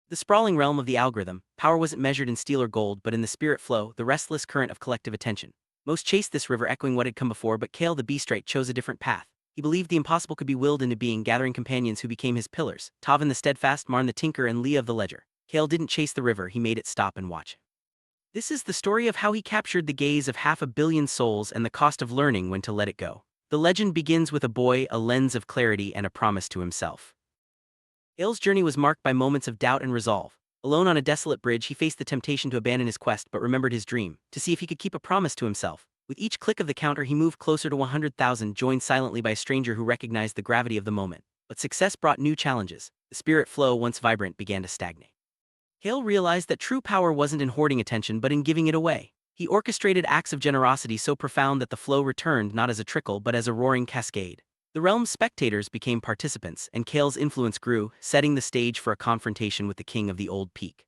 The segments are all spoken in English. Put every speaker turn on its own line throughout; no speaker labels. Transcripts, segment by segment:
The sprawling realm of the algorithm, power wasn't measured in steel or gold but in the spirit flow, the restless current of collective attention. Most chased this river echoing what had come before, but Cael the Beastwright chose a different path. He believed the impossible could be willed into being, gathering companions who became his pillars, Tavan the steadfast, Marn the tinker, and Leah of the ledger. Cael didn't chase the river, he made it stop and watch. This is the story of how he captured the gaze of 500 million souls and the cost of learning when to let it go. The legend begins with a boy, a lens of clarity, and a promise to himself. Cael's journey was marked by moments of doubt and resolve. Alone on a desolate bridge, he faced the temptation to abandon his quest but remembered his dream, to see if he could keep a promise to himself. With each click of the counter, he moved closer to 100,000, joined silently by a stranger who recognized the gravity of the moment. But success brought new challenges. The spirit flow, once vibrant, began to stagnate. Cael realized that true power wasn't in hoarding attention but in giving it away. He orchestrated acts of generosity so profound that the flow returned not as a trickle but as a roaring cascade. The realm's spectators became participants, and Cael's influence grew, setting the stage for a confrontation with the king of the old peak.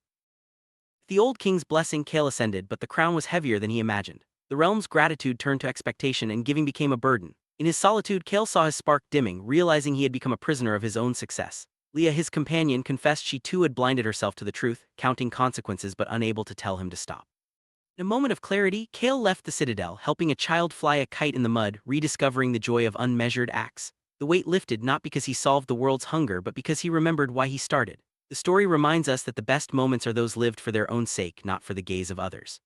With the old king's blessing, Cael ascended, but the crown was heavier than he imagined. The realm's gratitude turned to expectation, and giving became a burden. In his solitude, Cael saw his spark dimming, realizing he had become a prisoner of his own success. Leah, his companion, confessed she too had blinded herself to the truth, counting consequences but unable to tell him to stop. In a moment of clarity, Cael left the citadel, helping a child fly a kite in the mud, rediscovering the joy of unmeasured acts. The weight lifted not because he solved the world's hunger but because he remembered why he started. The story reminds us that the best moments are those lived for their own sake, not for the gaze of others.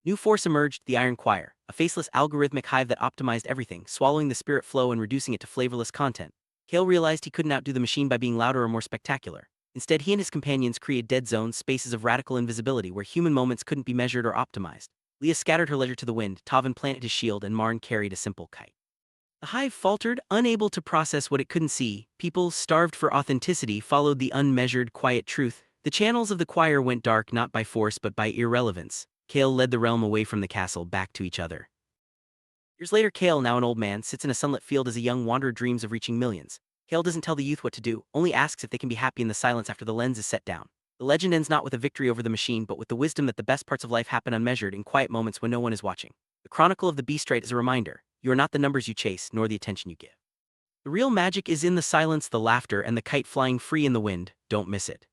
New force emerged, the Iron Choir, a faceless algorithmic hive that optimized everything, swallowing the spirit flow and reducing it to flavorless content. Cael realized he couldn't outdo the machine by being louder or more spectacular. Instead, he and his companions created dead zones, spaces of radical invisibility where human moments couldn't be measured or optimized. Leah scattered her ledger to the wind, Tavan planted his shield, and Marn carried a simple kite. The hive faltered, unable to process what it couldn't see. People, starved for authenticity, followed the unmeasured, quiet truth. The channels of the choir went dark not by force but by irrelevance. Cael led the realm away from the castle, back to each other. Years later, Cael, now an old man, sits in a sunlit field as a young wanderer dreams of reaching millions. Cael doesn't tell the youth what to do, only asks if they can be happy in the silence after the lens is set down. The legend ends not with a victory over the machine but with the wisdom that the best parts of life happen unmeasured in quiet moments when no one is watching. The Chronicle of the Beastwright is a reminder: you are not the numbers you chase, nor the attention you give. The real magic is in the silence, the laughter, and the kite flying free in the wind. Don't miss it.